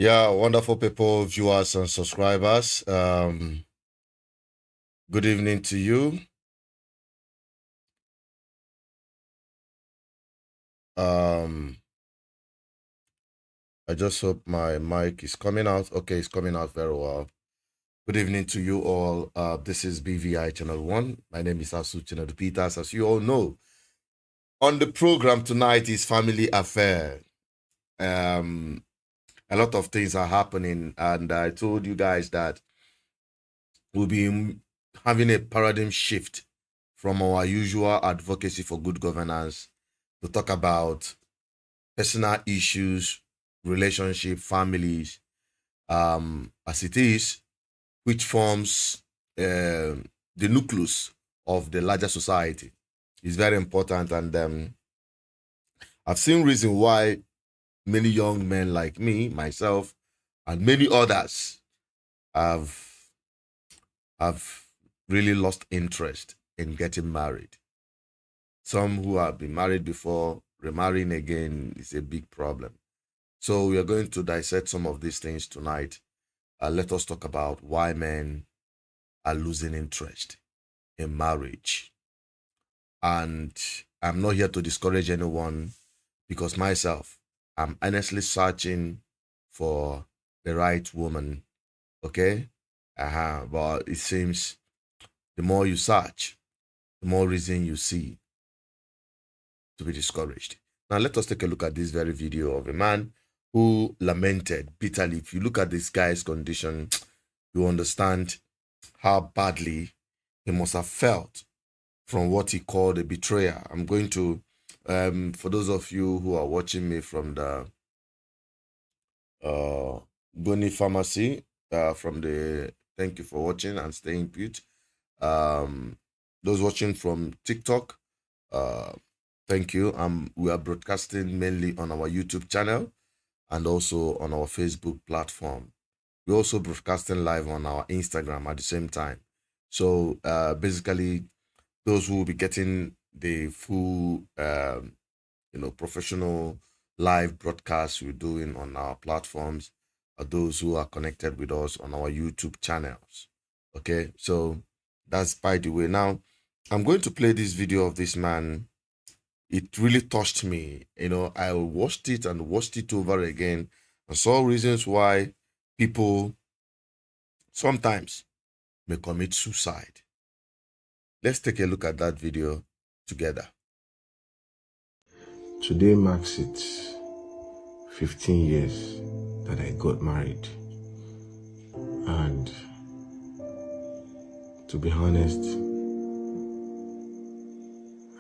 Yeah, wonderful people, viewers and subscribers. Good evening to you. I just hope my mic is coming out. Okay, it's coming out very well. Good evening to you all. This is BVI Channel 1. My name is Asu Chinedu Peters. As you all know, on the program tonight is Family Affair. A lot of things are happening, and I told you guys that we'll be having a paradigm shift from our usual advocacy for good governance to talk about personal issues, relationship, families, as it is, which forms the nucleus of the larger society. It's very important, and I've seen reason why many young men like me, myself, and many others have really lost interest in getting married. Some who have been married before, remarrying again is a big problem. So we are going to dissect some of these things tonight. Let us talk about why men are losing interest in marriage. And I'm not here to discourage anyone, because myself, I'm honestly searching for the right woman. Okay? But it seems the more you search, the more reason you see to be discouraged. Now let us take a look at this very video of a man who lamented bitterly. If you look at this guy's condition, you understand how badly he must have felt from what he called a betrayer. I'm going to, for those of you who are watching me from the Goni Pharmacy, thank you for watching and staying put. Those watching from TikTok, thank you. We are broadcasting mainly on our YouTube channel and also on our Facebook platform. We're also broadcasting live on our Instagram at the same time. So basically, those who will be getting the full, professional live broadcasts we're doing on our platforms are those who are connected with us on our YouTube channels. Okay, so that's by the way. Now, I'm going to play this video of this man. It really touched me. I watched it and watched it over again and saw reasons why people sometimes may commit suicide. Let's take a look at that video together. Today marks it 15 years that I got married. And to be honest,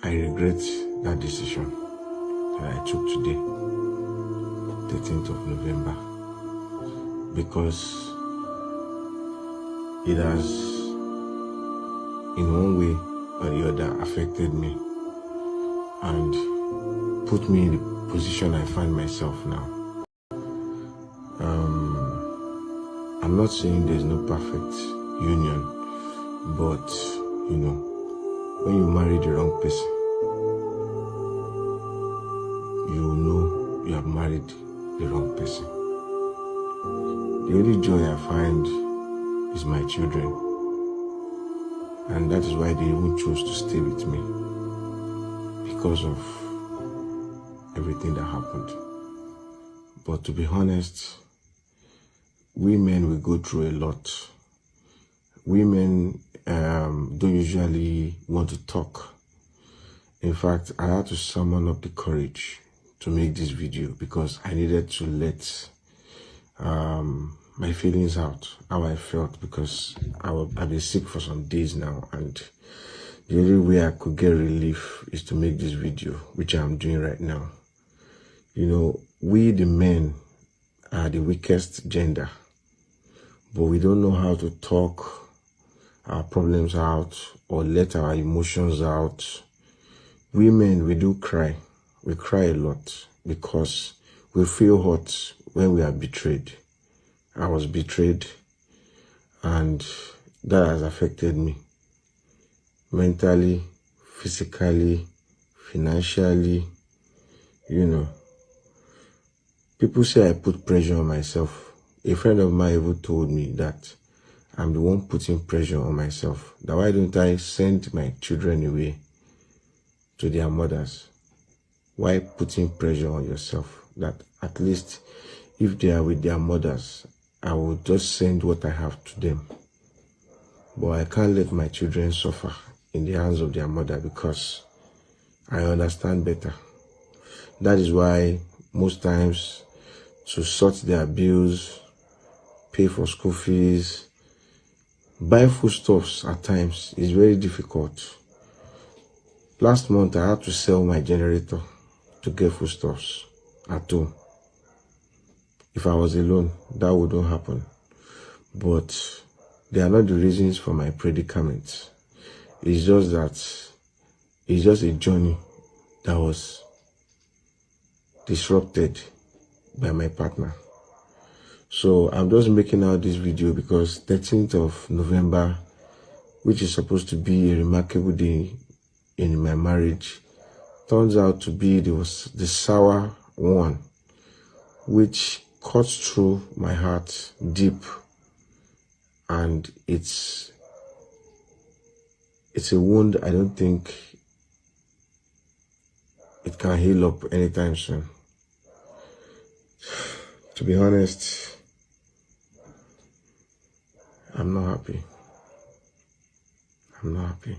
I regret that decision that I took today, 13th of November, because it has, in one way or the other, affected me and put me in the position I find myself now. I'm not saying there's no perfect union, but when you marry the wrong person, you know you have married the wrong person. The only joy I find is my children, and that is why they even chose to stay with me, because of everything that happened. But to be honest, we men will go through a lot. Women don't usually want to talk. In fact, I had to summon up the courage to make this video because I needed to let my feelings out, how I felt, because I've been sick for some days now, and the only way I could get relief is to make this video, which I'm doing right now. We the men are the weakest gender, but we don't know how to talk our problems out or let our emotions out. Women, we do cry. We cry a lot because we feel hurt when we are betrayed. I was betrayed, and that has affected me mentally, physically, financially. People say I put pressure on myself, A friend of mine even told me that I'm the one putting pressure on myself. That why don't I send my children away to their mothers? Why putting pressure on yourself? That at least if they are with their mothers, I will just send what I have to them. But I can't let my children suffer in the hands of their mother because I understand better. That is why most times to sort their bills, pay for school fees, buy foodstuffs at times is very difficult. Last month I had to sell my generator to get foodstuffs at home. If I was alone, that wouldn't happen. But they are not the reasons for my predicament. It's just that it's just a journey that was disrupted by my partner. So I'm just making out this video because 13th of November, which is supposed to be a remarkable day in my marriage, turns out to be the sour one, which cuts through my heart deep, and it's a wound I don't think it can heal up anytime soon. To be honest, I'm not happy. I'm not happy.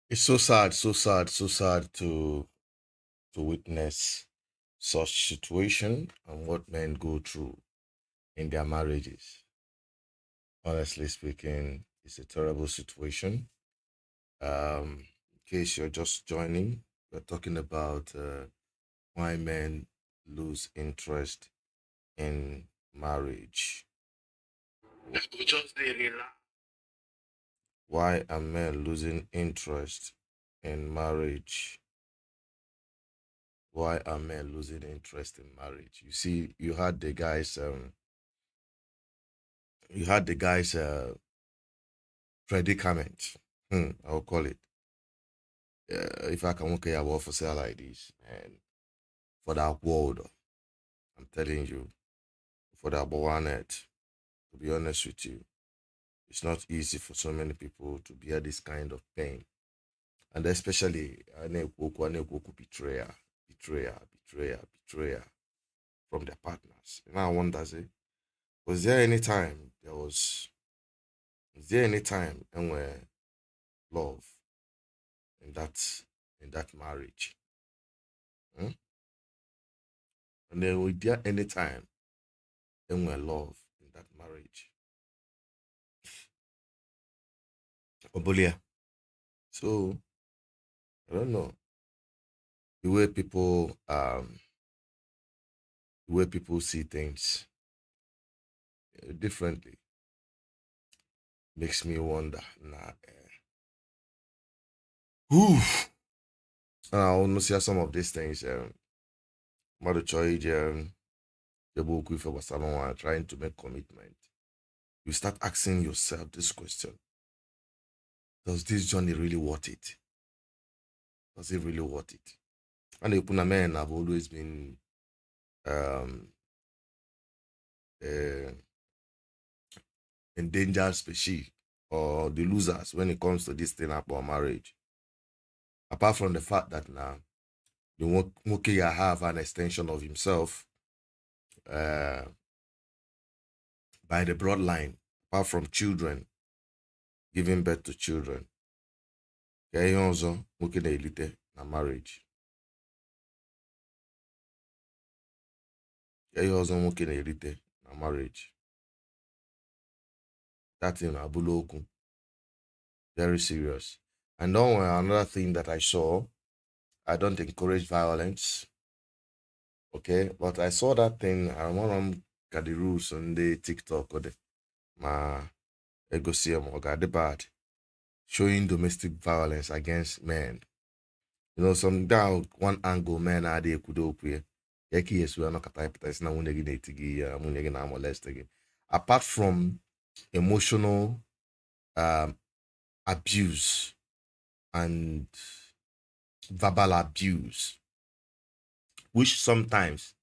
It's so sad, so sad, so sad to witness such situation and what men go through in their marriages. Honestly speaking, it's a terrible situation. In case you're just joining, we're talking about why men lose interest in marriage. Why are men losing interest in marriage? Why are men losing interest in marriage? You see, you had the guys predicament. I'll call it. If I can work a war for sale like this, and for that world, I'm telling you, for that planet, to be honest with you, it's not easy for so many people to bear this kind of pain. And especially betrayal, betrayal from their partners. And I wonder, was there any time is there any time and where love in that marriage? Hmm? And then was there any time and where love in that marriage? Obolia. So I don't know. The way people see things differently makes me wonder. Nah, and I want to see some of these things. Mother Choy, for Barcelona, trying to make commitment. You start asking yourself this question: does this journey really worth it? Does it really worth it? And the Puna men have always been um, uh, endangered species or the losers when it comes to this thing about marriage. Apart from the fact that now the Mukia have an extension of himself uh, by the bloodline, apart from children, giving birth to children. Ka ihe ọzọ nwoke na-elite na marriage. Ka ihe ọzọ nwoke na-elite na marriage. That in Abuloku. Very serious. And then another thing that I saw, I don't encourage violence. Okay, but I saw that thing. I want to get the rules on the TikTok or the my egosium or the bad showing domestic violence against men. You know, some down one angle men are they could open. Yes, we are not molest again. Apart from emotional abuse and verbal abuse, which sometimes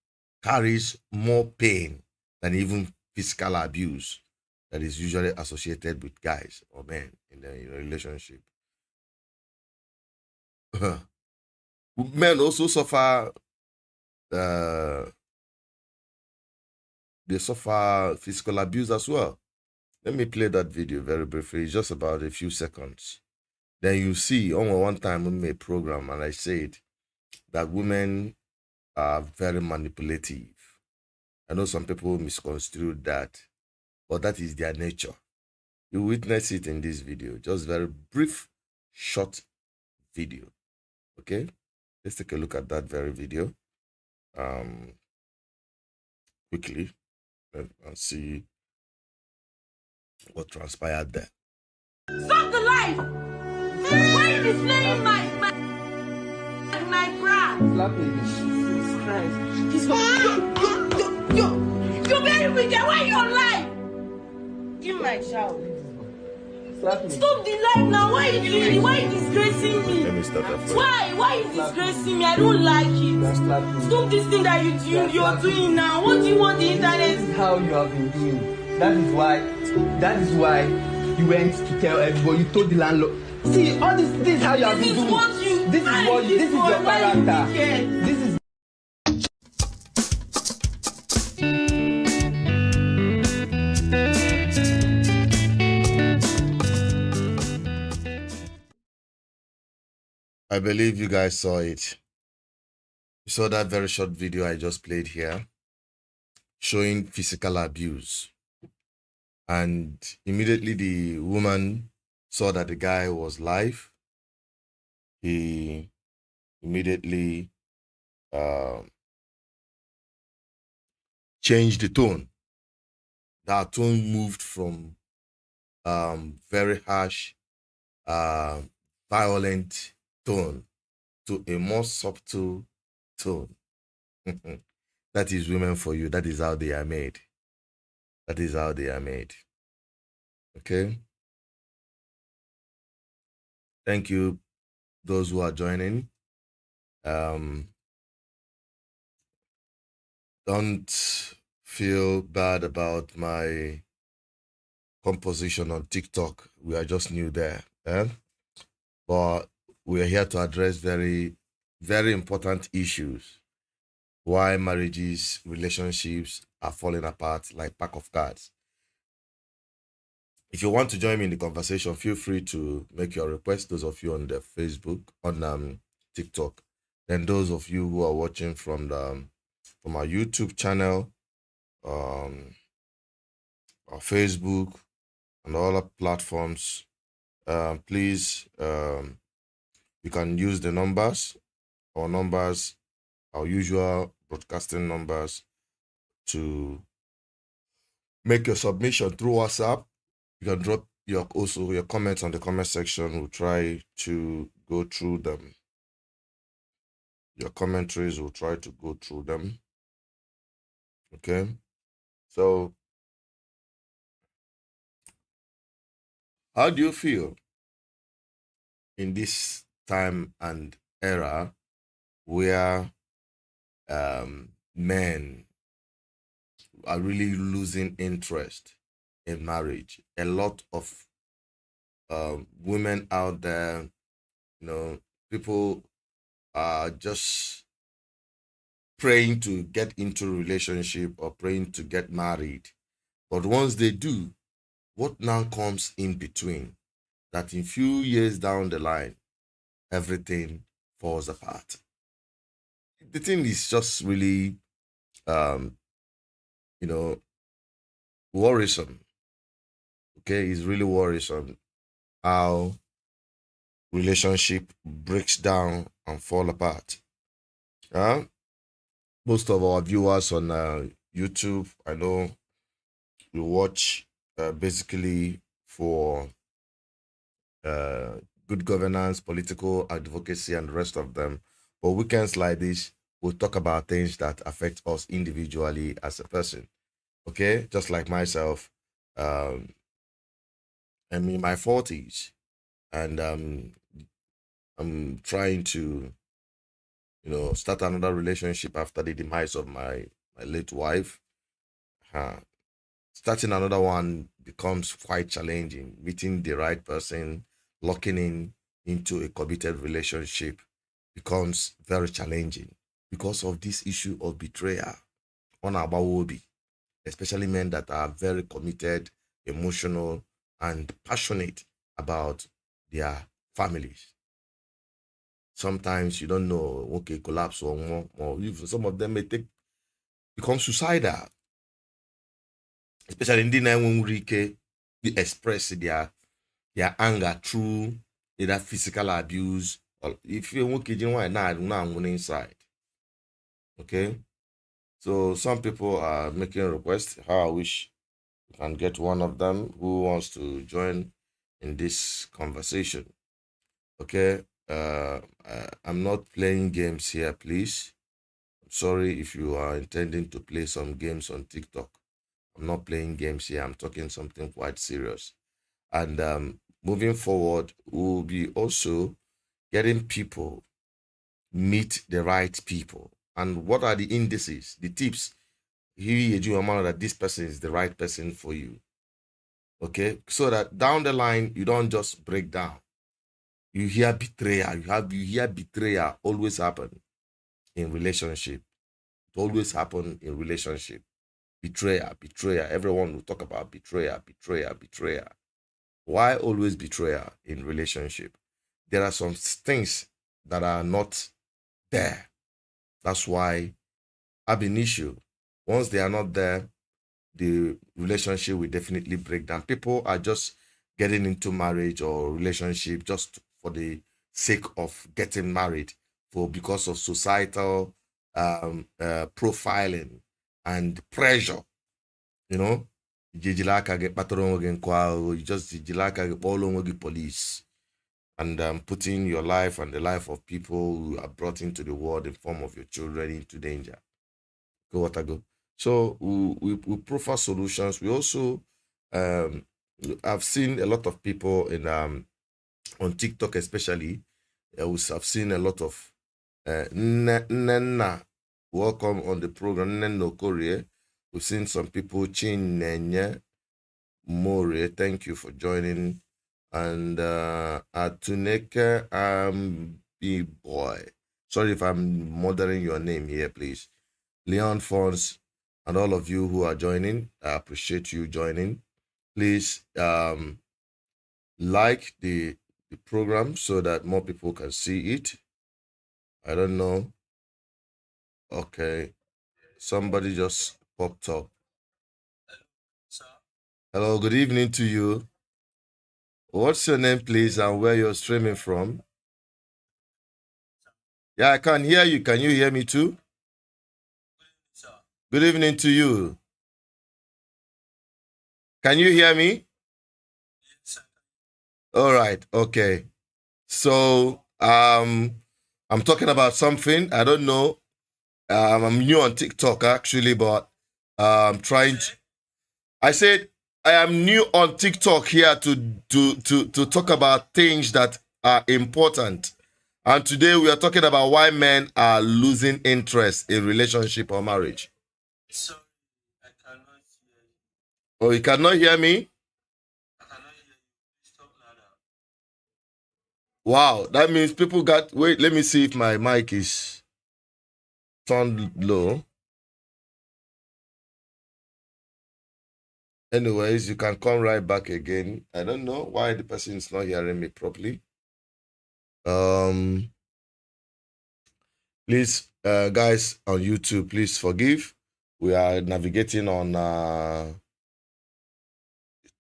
carries more pain than even physical abuse that is usually associated with guys or men in a relationship. Men also suffer they suffer physical abuse as well. Let me play that video very briefly. It's just about a few seconds. Then you see, one time we made a program and I said that women are very manipulative. I know some people misconstrued that, but that is their nature. You witness it in this video. Just very brief, short video. Okay? Let's take a look at that very video. Quickly and see what transpired there. Stop the light! Why are you displaying my bra? Jesus Christ. You're very wicked. Why are you on live? Give my child. Stop the light now. Why are you doing it? Why are you disgracing me? Let me start that. Why? Why are you disgracing me? I don't like it. Stop this thing that you're doing now. What do you want the internet? This is how you have been doing. That is why you went to tell everybody. You told the landlord. See, all this is how you have been doing. This is your character. This is. I believe you guys saw it. You saw that very short video I just played here showing physical abuse. And immediately the woman saw that the guy was live. He immediately changed the tone. That tone moved from very harsh, violent tone to a more subtle tone. That is women for you. That is how they are made. That is how they are made. Okay. Thank you, those who are joining. Don't feel bad about my composition on TikTok. We are just new there. But we are here to address very, very important issues. Why marriages, relationships are falling apart like pack of cards. If you want to join me in the conversation, feel free to make your request. Those of you on the Facebook, on TikTok, then those of you who are watching from our YouTube channel, our Facebook, and all our platforms, please, you can use the numbers, our usual broadcasting numbers, to make your submission through WhatsApp. You can drop your comments on the comment section. We'll try to go through them. Your commentaries, we'll try to go through them. Okay? So, how do you feel in this time and era where men are really losing interest in marriage? A lot of women out there, people are just praying to get into a relationship or praying to get married. But once they do, what now comes in between? That in few years down the line, everything falls apart. The thing is just really, worrisome. Okay, it's really worrisome how relationship breaks down and fall apart. Huh? Most of our viewers on YouTube, I know you watch basically for good governance, political advocacy, and the rest of them. For weekends like this, we'll talk about things that affect us individually as a person. Okay, just like myself, I'm in my 40s, and I'm trying to, start another relationship after the demise of my late wife. Starting another one becomes quite challenging. Meeting the right person, locking in into a committed relationship becomes very challenging because of this issue of betrayal on our Obi, especially men that are very committed, emotional, and passionate about their families. Sometimes you don't know, okay, collapse or more, or even some of them may become suicidal, especially in the night they express their anger through either physical abuse or if you want now inside. Okay, so some people are making requests. How I wish you can get one of them who wants to join in this conversation. Okay, I'm not playing games here, please. I'm sorry if you are intending to play some games on TikTok. I'm not playing games here. I'm talking something quite serious. And moving forward, we'll be also getting people meet the right people. And what are the indices, the tips? Here you amount that this person is the right person for you. Okay, so that down the line you don't just break down. You hear betrayal. You hear betrayal always happen in relationship. It always happen in relationship. Betrayal. Everyone will talk about betrayal. Why always betrayal in relationship? There are some things that are not there. That's why ab initio, once they are not there, the relationship will definitely break down. People are just getting into marriage or relationship just for the sake of getting married, because of societal profiling and pressure. You just police, and putting your life and the life of people who are brought into the world in form of your children into danger. Go what I go. So we profile solutions. We also I've seen a lot of people in on TikTok especially. I've seen a lot of Nena. Welcome on the program, Neno Korea. We've seen some people, Chin Nenya More. Thank you for joining. And Atuneke B-Boy. Sorry if I'm murdering your name here, please. Leon Fons, and all of you who are joining, I appreciate you joining. Please like the program so that more people can see it. I don't know. Okay. Somebody just popped up. Hello, good evening to you. What's your name, please, and where you're streaming from? Yeah, I can hear you. Can you hear me too? Good evening to you. Can you hear me? All right. Okay. So I'm talking about something. I don't know. I'm new on TikTok actually, but I'm trying to. I said I am new on TikTok here to talk about things that are important. And today we are talking about why men are losing interest in relationship or marriage. Sorry, I cannot hear you. Oh, you cannot hear me? I cannot hear you. Please talk louder. Wow, that means people got. Wait, let me see if my mic is turned low. Anyways, you can come right back again. I don't know why the person is not hearing me properly. Please, guys on YouTube, please forgive. We are navigating on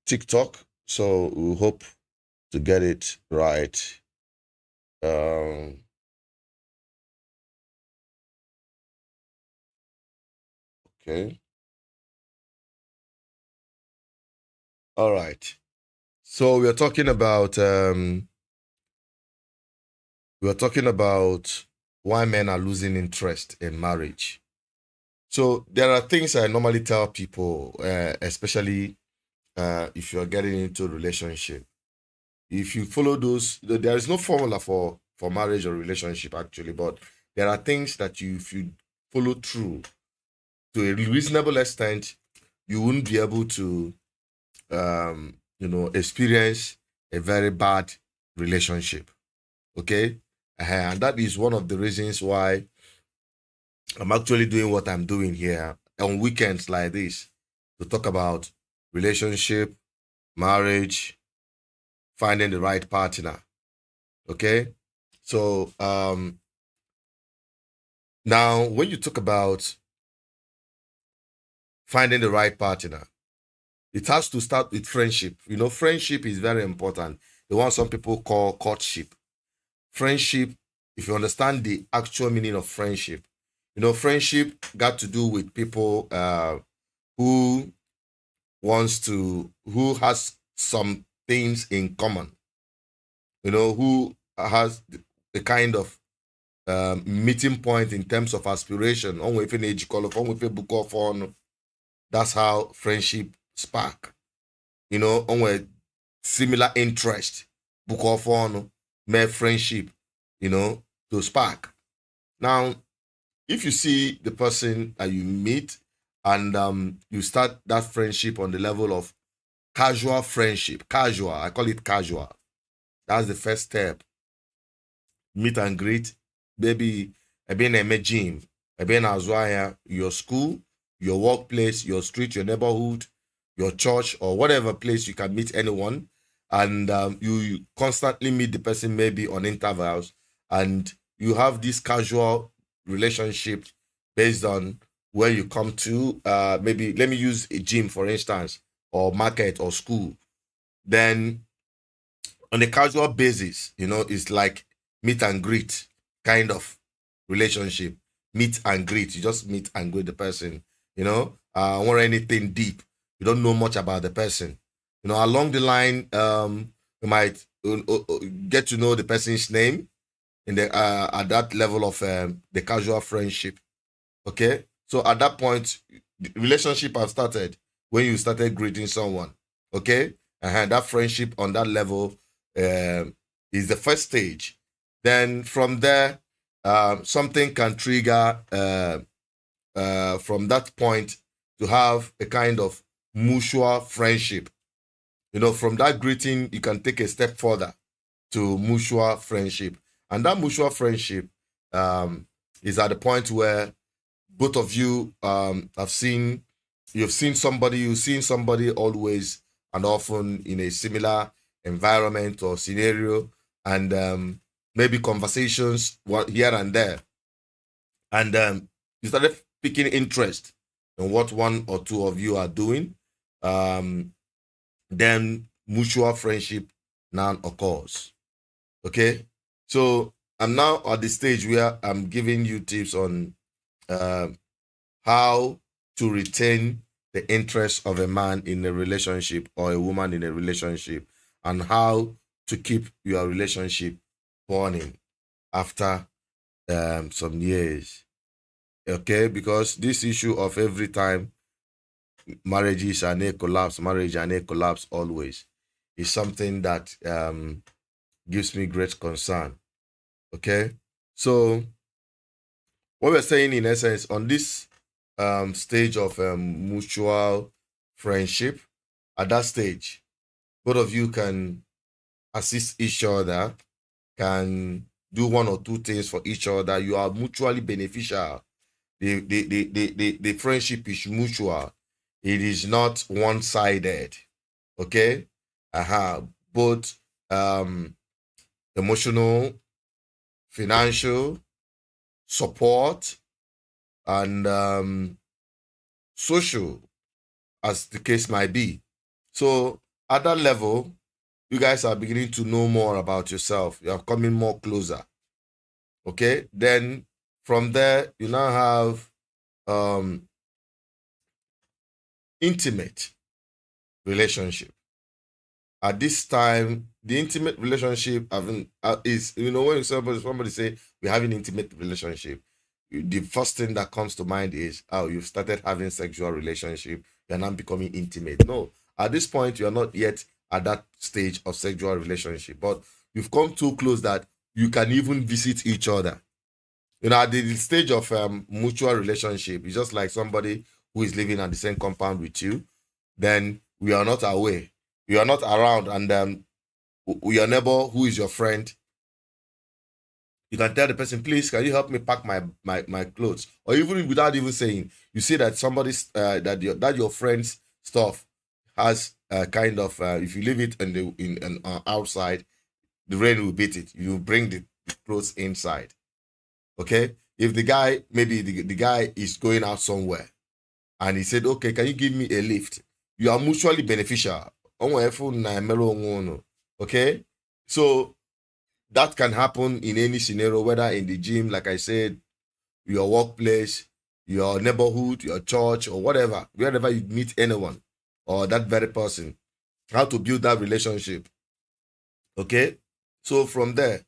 TikTok, So we hope to get it right. Um, okay. All right. So we are talking about why men are losing interest in marriage. So there are things I normally tell people, especially if you're getting into a relationship. If you follow those, there is no formula for marriage or relationship actually, but there are things that if you follow through to a reasonable extent, you wouldn't be able to experience a very bad relationship. Okay. And that is one of the reasons why I'm actually doing what I'm doing here on weekends like this, to talk about relationship, marriage, finding the right partner. Okay. So now when you talk about finding the right partner, it has to start with friendship. Friendship is very important. The one some people call courtship. Friendship, if you understand the actual meaning of friendship, friendship got to do with people who has some things in common, who has the kind of meeting point in terms of aspiration. That's how friendship spark. On similar interest, book of on mere friendship, to spark. Now, if you see the person that you meet and you start that friendship on the level of casual friendship, I call it casual. That's the first step. Meet and greet, baby, in a gym, in Azwaya, your school, your workplace, your street, your neighborhood, your church, or whatever place you can meet anyone. And you constantly meet the person maybe on intervals, and you have this casual relationship based on where you come to. Maybe let me use a gym, for instance, or market or school. Then on a casual basis, it's like meet and greet kind of relationship. Meet and greet. You just meet and greet the person, or anything deep. You don't know much about the person. Along the line, you might get to know the person's name in the at that level of the casual friendship. Okay, so at that point, the relationship has started when you started greeting someone. Okay, and that friendship on that level is the first stage. Then from there, something can trigger from that point to have a kind of mutual friendship. From that greeting, you can take a step further to mutual friendship. And that mutual friendship is at the point where both of you you've seen somebody always and often in a similar environment or scenario, and maybe conversations here and there. And you started picking interest in what one or two of you are doing. Then mutual friendship now occurs. Okay, so I'm now at the stage where I'm giving you tips on how to retain the interest of a man in a relationship or a woman in a relationship, and how to keep your relationship burning after some years. Okay, because this issue of every time marriage and a collapse always is something that gives me great concern. Okay, so what we're saying in essence on this stage of mutual friendship, at that stage, both of you can assist each other, can do one or two things for each other. You are mutually beneficial. The friendship is mutual. It is not one-sided. Okay? Both emotional, financial, support, and social, as the case might be. So at that level, you guys are beginning to know more about yourself. You are coming more closer. Okay? Then from there, you now have intimate relationship. At this time, the intimate relationship is, when somebody say we have an intimate relationship, the first thing that comes to mind is, you've started having sexual relationship, you're now becoming intimate. No, at this point, you're not yet at that stage of sexual relationship, but you've come too close that you can even visit each other. At the stage of mutual relationship, it's just like somebody who is living at the same compound with you. Then we are not away. You are not around, and your neighbor who is your friend, you can tell the person, please, can you help me pack my clothes? Or even without even saying, you see that somebody's that your friend's stuff has kind of if you leave it in outside, the rain will beat it. You bring the clothes inside. Okay? If the guy, maybe the guy is going out somewhere and he said, okay, can you give me a lift? You are mutually beneficial. Okay? So that can happen in any scenario, whether in the gym, like I said, your workplace, your neighborhood, your church, or whatever, wherever you meet anyone or that very person, how to build that relationship. Okay? So from there,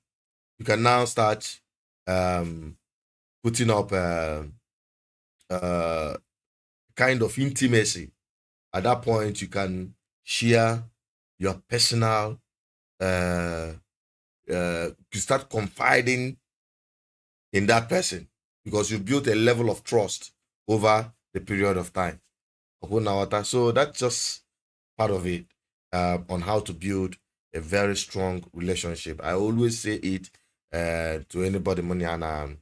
you can now start putting up kind of intimacy. At that point, you can share your personal, you start confiding in that person because you built a level of trust over the period of time. So that's just part of it on how to build a very strong relationship. I always say it to anybody money and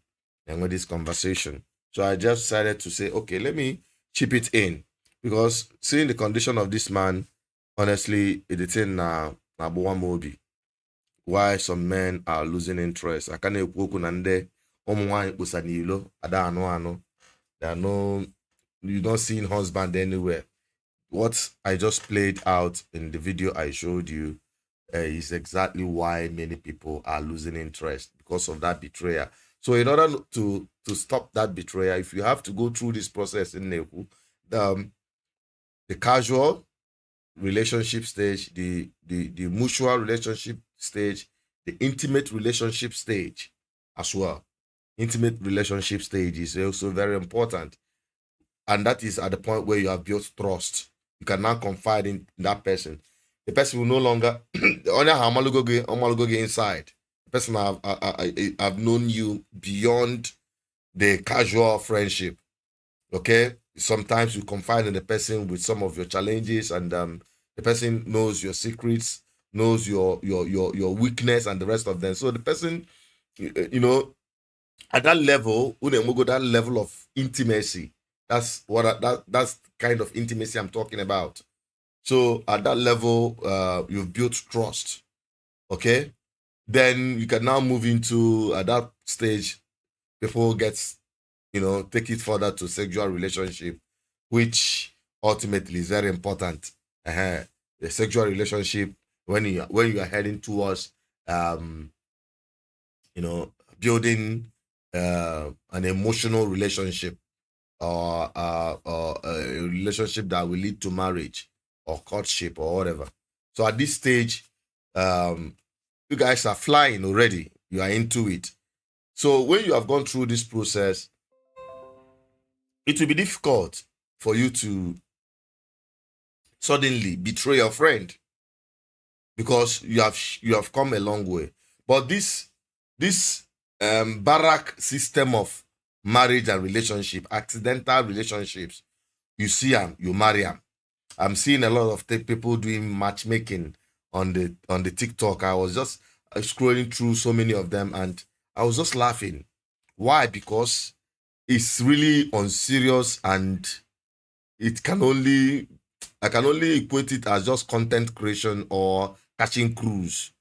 with this conversation. So I just decided to say, okay, let me chip it in, because seeing the condition of this man, honestly, it's in Mobi. Why some men are losing interest. I can't nande there are no, you don't see husband anywhere. What I just played out in the video I showed you is exactly why many people are losing interest, because of that betrayal. So in order to stop that betrayal, if you have to go through this process in Neku, the casual relationship stage, the mutual relationship stage, the intimate relationship stage as well. Intimate relationship stage is also very important. And that is at the point where you have built trust. You can now confide in that person. The person will no longer only have inside. The person have known you beyond the casual friendship. Okay? Sometimes you confide in the person with some of your challenges, and the person knows your secrets, knows your weakness and the rest of them. So the person, at that level, that level of intimacy, that's that's kind of intimacy I'm talking about. So at that level, you've built trust. Okay? Then you can now move into, at that stage, people take it further to sexual relationship, which ultimately is very important. The sexual relationship, when you are heading towards building an emotional relationship, or a relationship that will lead to marriage or courtship or whatever. So at this stage, you guys are flying already. You are into it. So when you have gone through this process, it will be difficult for you to suddenly betray your friend, because you have come a long way. But this barrack system of marriage and relationship, accidental relationships, you see them, you marry them. I'm seeing a lot of people doing matchmaking on the TikTok. I was just scrolling through so many of them, and I was just laughing. Why? Because it's really unserious, and I can only equate it as just content creation or catching cruise.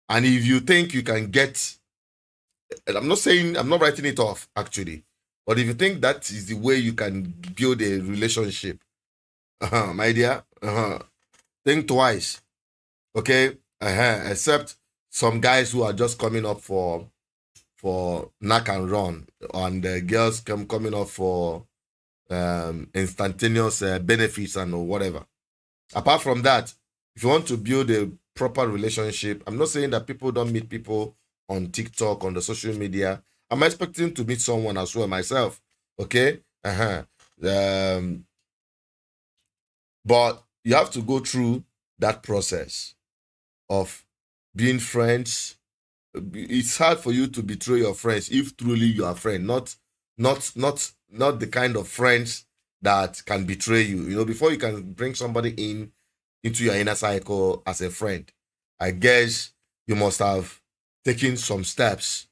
And if you think you can get, I'm not writing it off actually, but if you think that is the way you can build a relationship, my dear, think twice. Okay, except some guys who are just coming up for knock and run, and the girls coming up for instantaneous benefits and whatever. Apart from that, if you want to build a proper relationship, I'm not saying that people don't meet people on TikTok, on the social media. I'm expecting to meet someone as well myself. Okay, but you have to go through that process of being friends. It's hard for you to betray your friends if truly you are friend, not the kind of friends that can betray you. You know, before you can bring somebody into your inner cycle as a friend, I guess you must have taken some steps,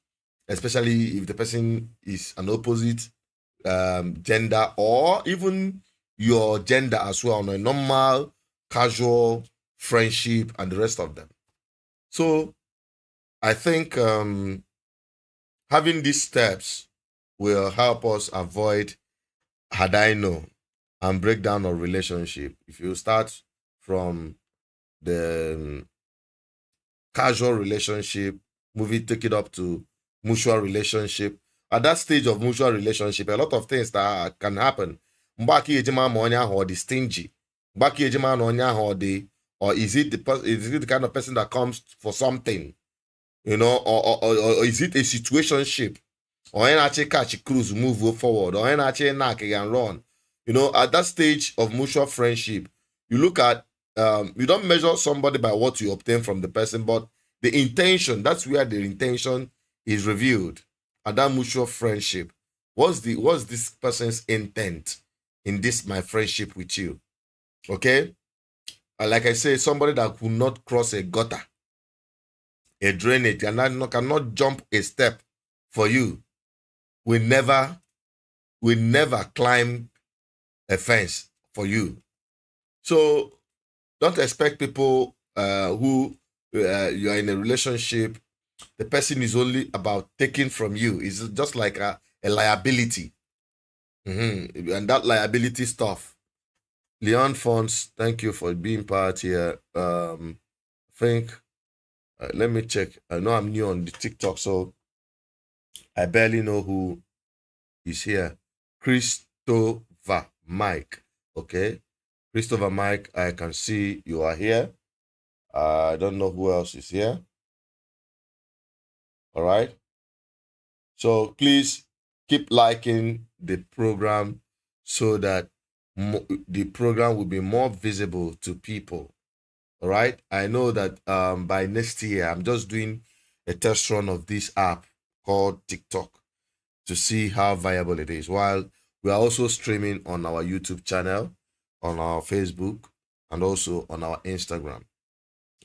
especially if the person is an opposite gender or even your gender as well, on a normal, casual friendship and the rest of them. So I think having these steps will help us avoid had I know and break down a relationship. If you start from the casual relationship, take it up to mutual relationship. At that stage of mutual relationship, a lot of things that can happen. Mbaki ejima ma onye ahụ dị stingy. Mbaki ejima na onye ahụ dị, or is it the kind of person that comes for something, you know, or is it a situationship? Or actually catch cruise, move forward, or actually knock and run. You know, at that stage of mutual friendship, you look at you don't measure somebody by what you obtain from the person, but the intention. That's where the intention is revealed. At that mutual friendship, what's this person's intent in this my friendship with you? Okay, like I say, somebody that could not cross a gutter, a drainage, and cannot jump a step for you, will never climb a fence for you. So don't expect people who you are in a relationship, the person is only about taking from you. It's just like a liability. And that liability stuff. Leon Fonts, thank you for being part here. I think, let me check. I know I'm new on the TikTok, so I barely know who is here. Christopher Mike. Okay. Christopher Mike, I can see you are here. I don't know who else is here. All right. So please keep liking the program so that the program will be more visible to people. All right. I know that by next year, I'm just doing a test run of this app called TikTok to see how viable it is. While we are also streaming on our YouTube channel, on our Facebook, and also on our Instagram.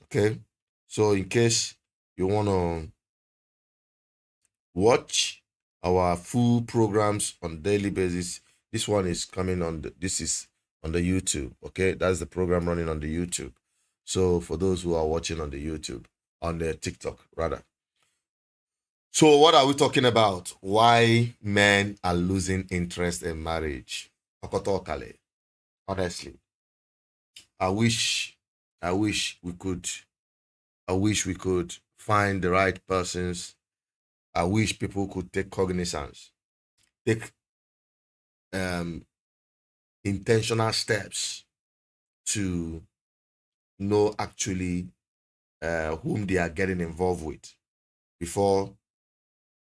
Okay. So in case you want to watch our full programs on daily basis, this one is coming on this is on the YouTube. Okay, that's the program running on the YouTube. So for those who are watching on the YouTube, on the TikTok rather. So what are we talking about? Why men are losing interest in marriage? Honestly, I wish we could find the right persons. I wish people could take cognizance, take intentional steps to know actually whom they are getting involved with before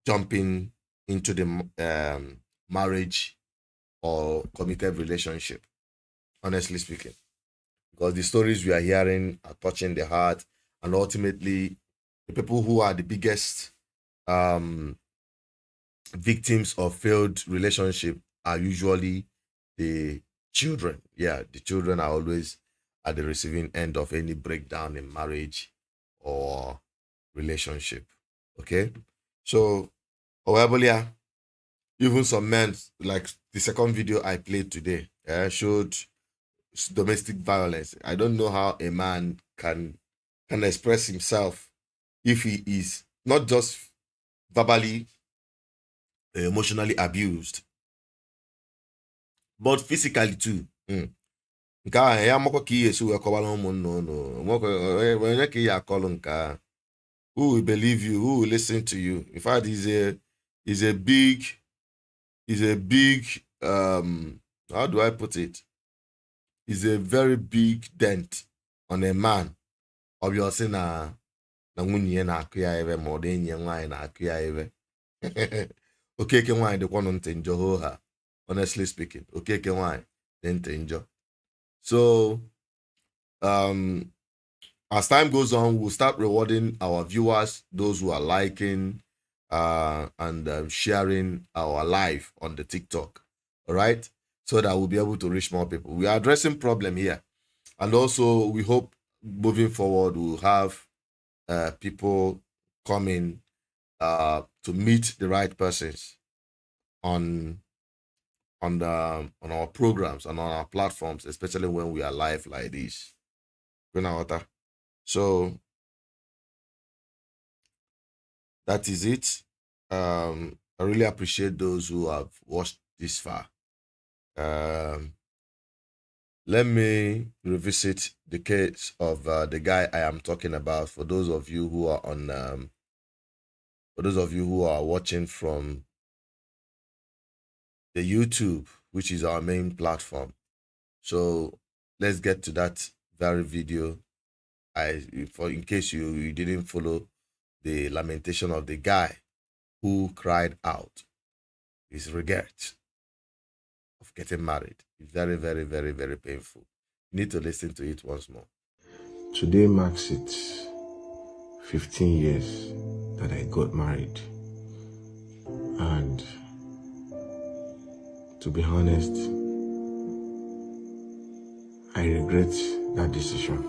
jumping into the marriage or committed relationship, honestly speaking. Because the stories we are hearing are touching the heart, and ultimately the people who are the biggest victims of failed relationship are usually the children. Yeah, the children are always at the receiving end of any breakdown in marriage or relationship. Okay, so however, even some men, like the second video I played today, showed domestic violence. I don't know how a man can express himself if he is not just verbally, emotionally abused, but physically too. nke ahụ ya makwa ka ihe esi wee kọwara ụmụnna unu onye ka ihe akọlụ nke ahụ. Who will believe you? Who will listen to you? In fact, is a big how do I put it? Is a very big dent on a man. Obviously na nwunye na-akụ ya ebe ma ọ dị enyi nwaanyị na-akụ ya ebe. Okeke nwaanyị dịkwa ntị njọ ho ha. Honestly speaking, okeke nwaanyị dị ntị njọ. So as time goes on, we'll start rewarding our viewers, those who are liking and sharing our live on the TikTok, all right? So that we'll be able to reach more people. We are addressing problem here. And also, we hope moving forward, we'll have people coming to meet the right persons on our programs and on our platforms, especially when we are live like this. So that is it. I really appreciate those who have watched this far. Let me revisit the case of the guy I am talking about. For those of you who are on, for those of you who are watching from the YouTube, which is our main platform. So let's get to that very video. In case you didn't follow the lamentation of the guy who cried out his regret of getting married. It's very, very, very, very painful. You need to listen to it once more. Today marks it 15 years that I got married. And to be honest, I regret that decision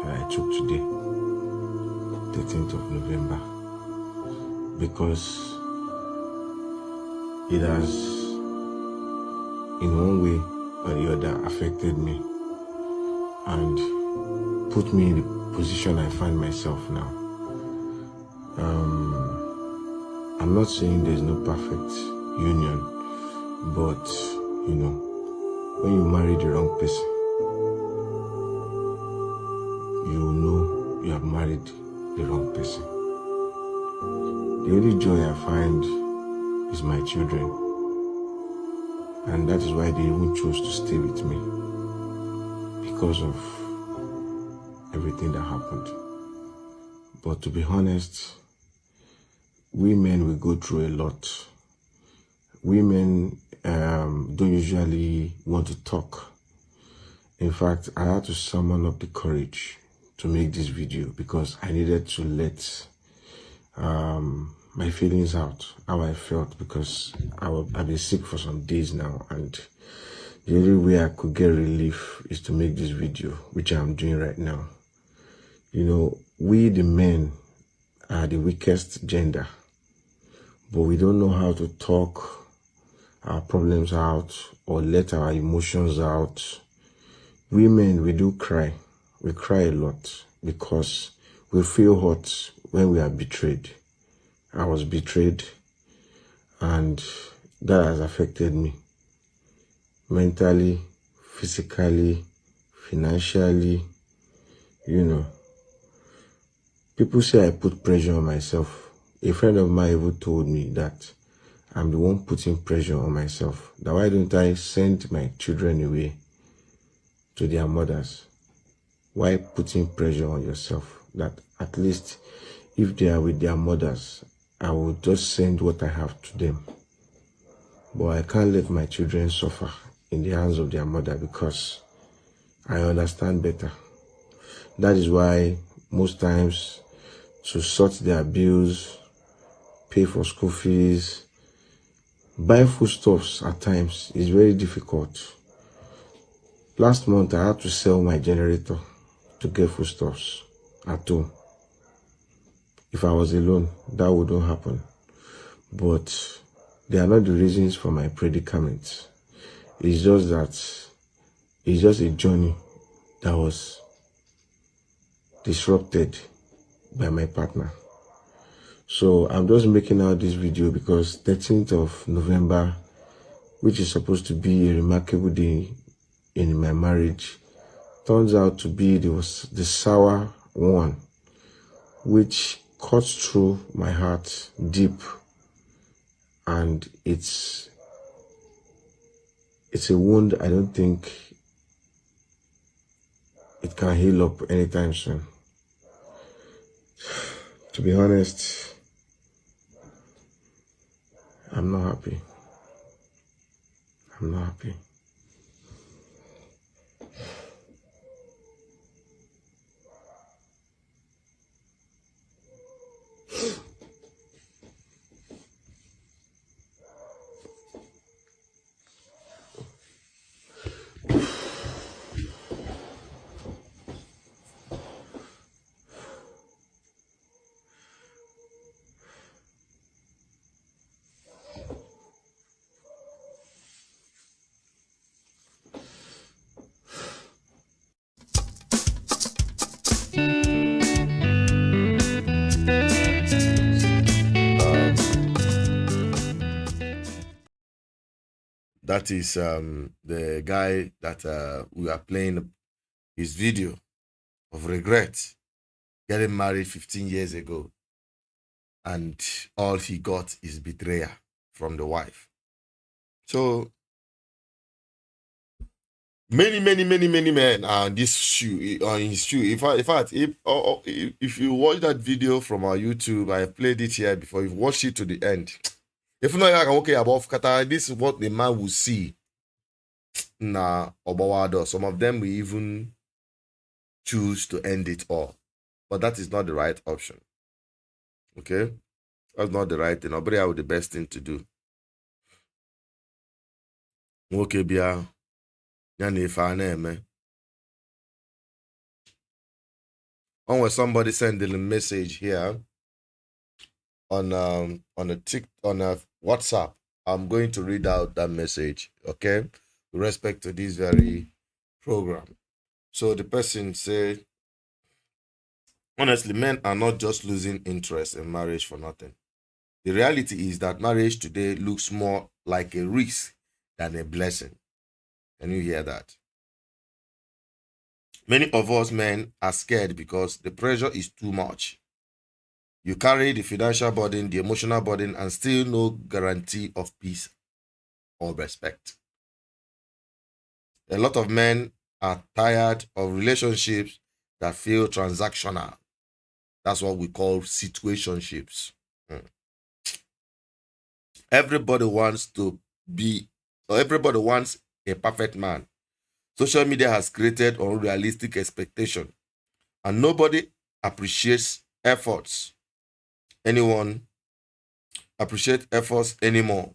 that I took today, 13th of November, because it has, in one way or the other, affected me and put me in the position I find myself now. I'm not saying there's no perfect union, but, you know, when you marry the wrong person, you know you have married the wrong person. The only joy I find is my children, and that is why they even chose to stay with me, because of everything that happened. But to be honest, we men will go through a lot. Women don't usually want to talk. In fact, I had to summon up the courage to make this video because I needed to let my feelings out, how I felt, because I've been sick for some days now, and the only way I could get relief is to make this video, which I'm doing right now. You know, we the men are the weakest gender, but we don't know how to talk our problems out or let our emotions out. Women, we do cry. We cry a lot because we feel hurt when we are betrayed. I was betrayed, and that has affected me mentally, physically, financially. You know, people say I put pressure on myself. A friend of mine even told me that I'm the one putting pressure on myself. That why don't I send my children away to their mothers? Why putting pressure on yourself? That at least if they are with their mothers, I will just send what I have to them. But I can't let my children suffer in the hands of their mother because I understand better. That is why most times to sort their bills, pay for school fees, buy foodstuffs at times is very difficult. Last month I had to sell my generator to get foodstuffs at home. If I was alone, that wouldn't happen. But they are not the reasons for my predicament. It's just that it's just a journey that was disrupted by my partner. So I'm just making out this video because 13th of November, which is supposed to be a remarkable day in my marriage turns out to be the sour one, which cuts through my heart deep, and it's a wound I don't think it can heal up anytime soon. To be honest, I'm not happy. I'm not happy. That is the guy that we are playing his video of regret, getting married 15 years ago, and all he got is betrayal from the wife. So many men are on this shoe, on his shoe. In fact, if you watch that video from our YouTube, I have played it here before. You've watched it to the end. If you know okay about Kata, this is what the man will see. Nah, Obawado. Some of them will even choose to end it all. But that is not the right option. Okay? That's not the right thing. Nobody have the best thing to do. Okay, Bia. When somebody sending a message here on a WhatsApp, I'm going to read out that message, okay, with respect to this very program. So the person said, honestly, men are not just losing interest in marriage for nothing. The reality is that marriage today looks more like a risk than a blessing. Can you hear that? Many of us men are scared because the pressure is too much. You carry the financial burden, the emotional burden, and still no guarantee of peace or respect. A lot of men are tired of relationships that feel transactional. That's what we call situationships. Everybody wants a perfect man. Social media has created unrealistic expectation, and nobody appreciates efforts. Anyone appreciate efforts anymore.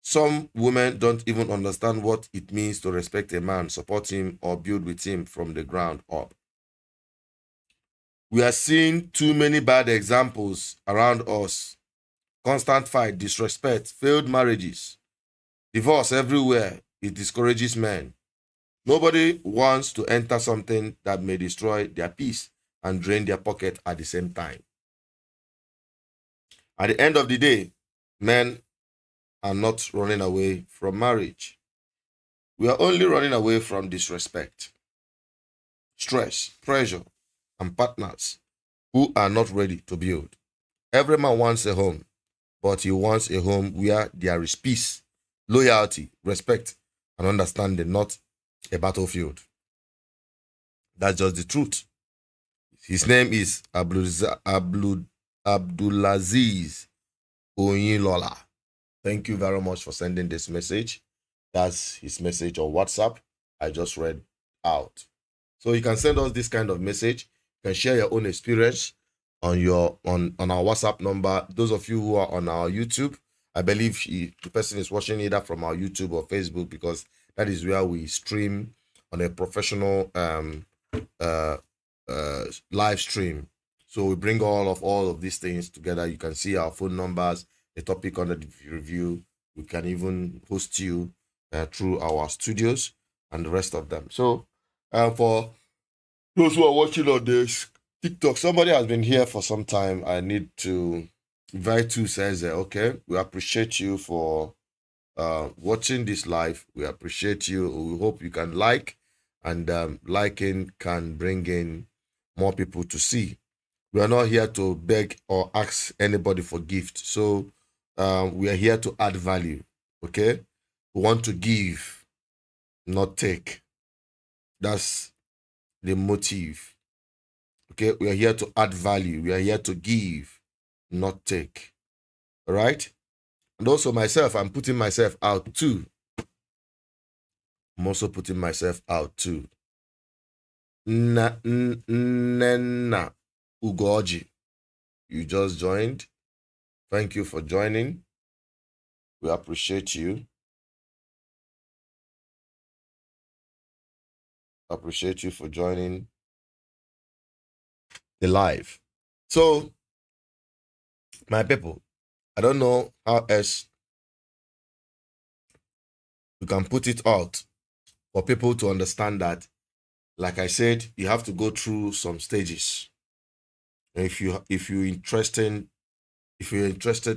Some women don't even understand what it means to respect a man, support him, or build with him from the ground up. We are seeing too many bad examples around us. Constant fight, disrespect, failed marriages, divorce everywhere. It discourages men. Nobody wants to enter something that may destroy their peace and drain their pocket at the same time. At the end of the day, men are not running away from marriage. We are only running away from disrespect, stress, pressure, and partners who are not ready to build. Every man wants a home, but he wants a home where there is peace, loyalty, respect, and understanding, not a battlefield. That's just the truth. His name is Abdulaziz Oyinlola. Thank you very much for sending this message. That's his message on WhatsApp. I just read out. So you can send us this kind of message. You can share your own experience on our WhatsApp number. Those of you who are on our YouTube, I believe the person is watching either from our YouTube or Facebook, because that is where we stream on a professional live stream. So we bring all of these things together. You can see our phone numbers, the topic under the review. We can even host you through our studios and the rest of them. So for those who are watching on this TikTok, somebody has been here for some time. I need to invite you, says, okay, we appreciate you for watching this live. We appreciate you. We hope you can like, and liking can bring in more people to see. We are not here to beg or ask anybody for gift. So we are here to add value. Okay, we want to give, not take. That's the motive. Okay, we are here to add value. We are here to give, not take. All right. And also myself, I'm putting myself out too. I'm also putting myself out too. Nena Ugoji, you just joined. Thank you for joining. We appreciate you. Appreciate you for joining the live. So, my people, I don't know how else we can put it out for people to understand that, like I said, you have to go through some stages. And if you're interested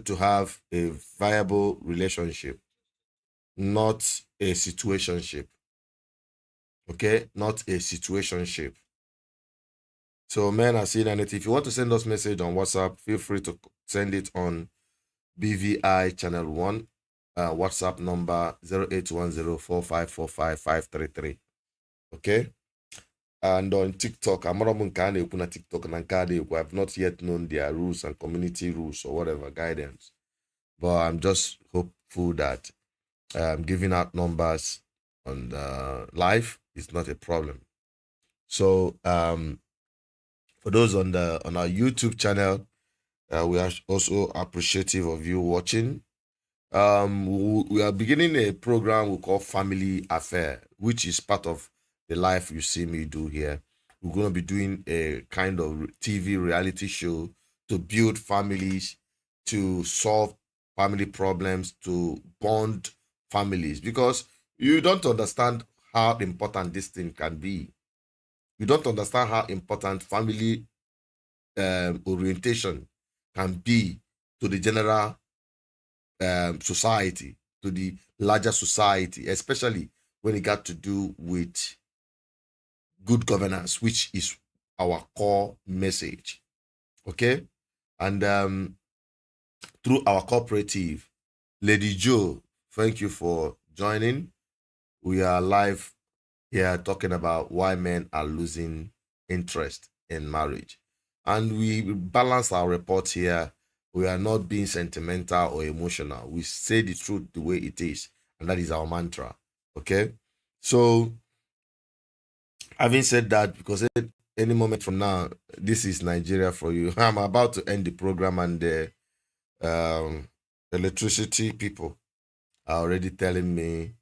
to have a viable relationship, not a situationship. Okay, not a situationship. So, men are seeing anything. If you want to send us message on WhatsApp, feel free to send it on BVI Channel 1, WhatsApp number 08104545 Okay? And on TikTok, I've not yet known their rules and community rules or whatever guidance. But I'm just hopeful that giving out numbers on live is not a problem. So for those on our YouTube channel, we are also appreciative of you watching. We are beginning a program we call Family Affair, which is part of the life you see me do here. We're going to be doing a kind of TV reality show to build families, to solve family problems, to bond families, because you don't understand how important this thing can be. You don't understand how important family orientation can be to the general society, to the larger society, especially when it got to do with good governance, which is our core message. Okay? And through our cooperative, Lady Joe, thank you for joining. We are live here talking about why men are losing interest in marriage. And we balance our report here. We are not being sentimental or emotional. We say the truth the way it is. And that is our mantra. Okay? So, having said that, because any moment from now, this is Nigeria for you. I'm about to end the program, and the electricity people are already telling me,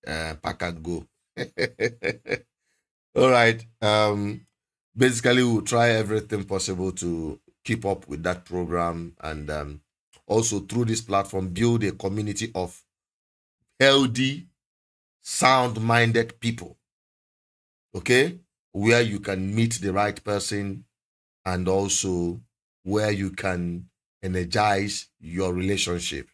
pack and go. All right. Basically, we'll try everything possible to keep up with that program, and also through this platform, build a community of healthy, sound-minded people. Okay? Where you can meet the right person, and also where you can energize your relationship.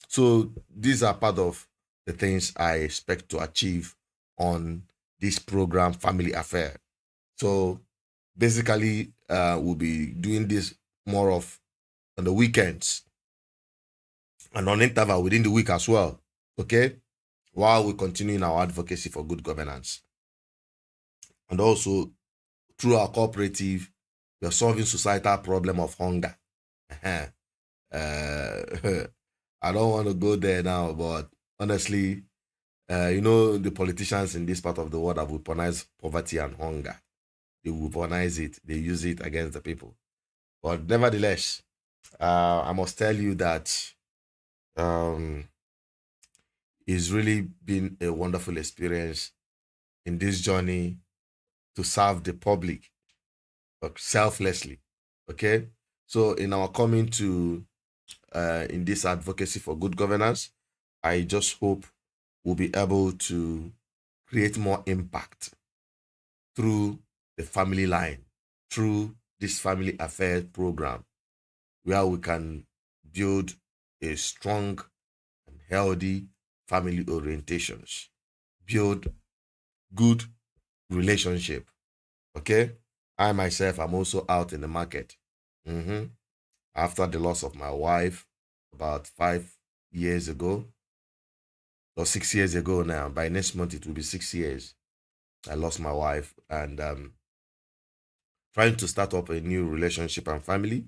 So these are part of the things I expect to achieve on this program, Family Affair. So basically, we'll be doing this more of on the weekends and on interval within the week as well. Okay? While we continue in our advocacy for good governance. And also, through our cooperative, we are solving societal problem of hunger. I don't want to go there now, but honestly, the politicians in this part of the world have weaponized poverty and hunger. They weaponize it. They use it against the people. But nevertheless, I must tell you that it's really been a wonderful experience in this journey to serve the public selflessly. Okay? So in our coming to in this advocacy for good governance, I just hope we'll be able to create more impact through the family line, through this Family Affairs program, where we can build a strong and healthy family orientations. Build good relationship. Okay? I myself am also out in the market. After the loss of my wife about 5 years ago, or 6 years ago now, by next month it will be 6 years. I lost my wife, and trying to start up a new relationship and family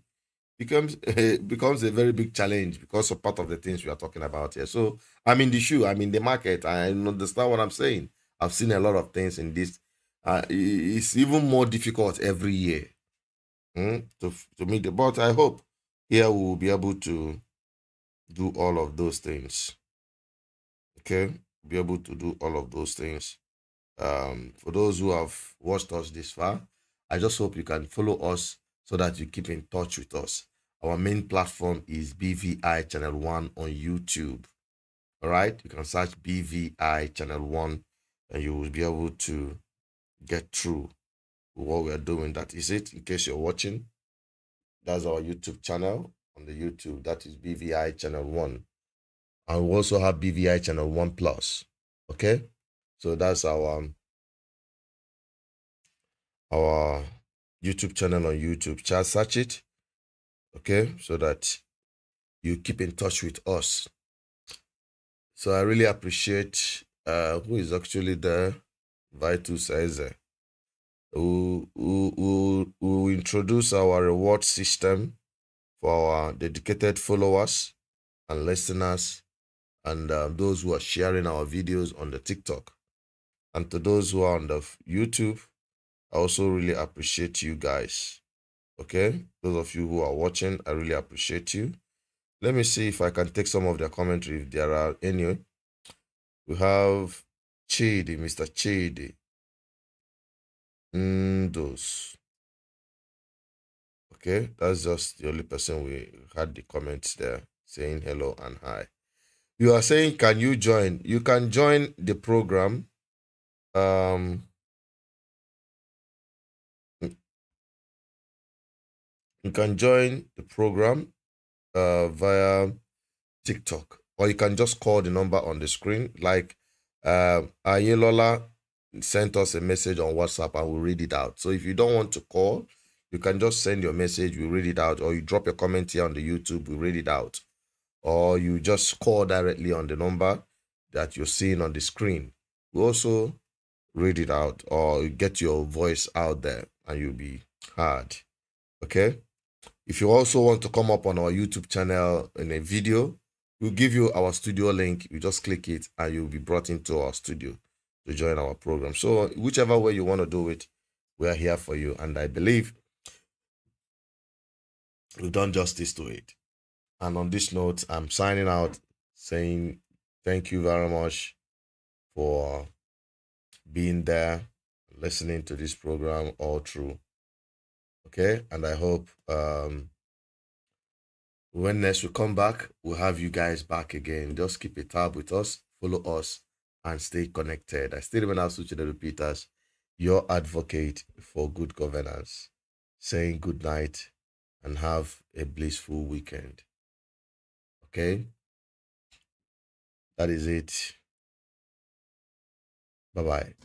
becomes a very big challenge because of part of the things we are talking about here. So I'm in the shoe, I'm in the market. I understand what I'm saying. I've seen a lot of things in this. It's even more difficult every year to meet the. But I hope here we will be able to do all of those things. Okay, be able to do all of those things. For those who have watched us this far, I just hope you can follow us so that you keep in touch with us. Our main platform is BVI Channel 1 on YouTube. All right, you can search BVI Channel 1 and you will be able to get through what we are doing. That is it. In case you're watching, that's our YouTube channel on the YouTube. That is BVI Channel 1. And we also have BVI Channel 1 Plus. Okay, so that's our YouTube channel on YouTube. Just search it, okay, so that you keep in touch with us. So I really appreciate who is actually there. Vitus Eze, who introduce our reward system for our dedicated followers and listeners, and those who are sharing our videos on the TikTok, and to those who are on the YouTube. I also really appreciate you guys. Okay, those of you who are watching, I really appreciate you. Let me see if I can take some of their commentary if there are any. We have Chidi, Mr. Chidi. Those. Okay, that's just the only person we had the comments there saying hello and hi. You are saying, can you join? You can join the program. You can join the program via TikTok, or you can just call the number on the screen. Like Ayelola sent us a message on WhatsApp and we'll read it out. So if you don't want to call, you can just send your message, we'll read it out, or you drop your comment here on the YouTube, we'll read it out. Or you just call directly on the number that you're seeing on the screen. We'll also read it out, or get your voice out there and you'll be heard. Okay? If you also want to come up on our YouTube channel in a video, we'll give you our studio link. You just click it and you'll be brought into our studio to join our program. So whichever way you want to do it, we are here for you. And I believe we've done justice to it. And on this note, I'm signing out saying thank you very much for being there, listening to this program all through. Okay, and I hope when next we come back, we'll have you guys back again. Just keep a tab with us, follow us, and stay connected. I still remain Asuchidero Peters, your advocate for good governance, saying good night and have a blissful weekend. Okay, that is it. Bye-bye.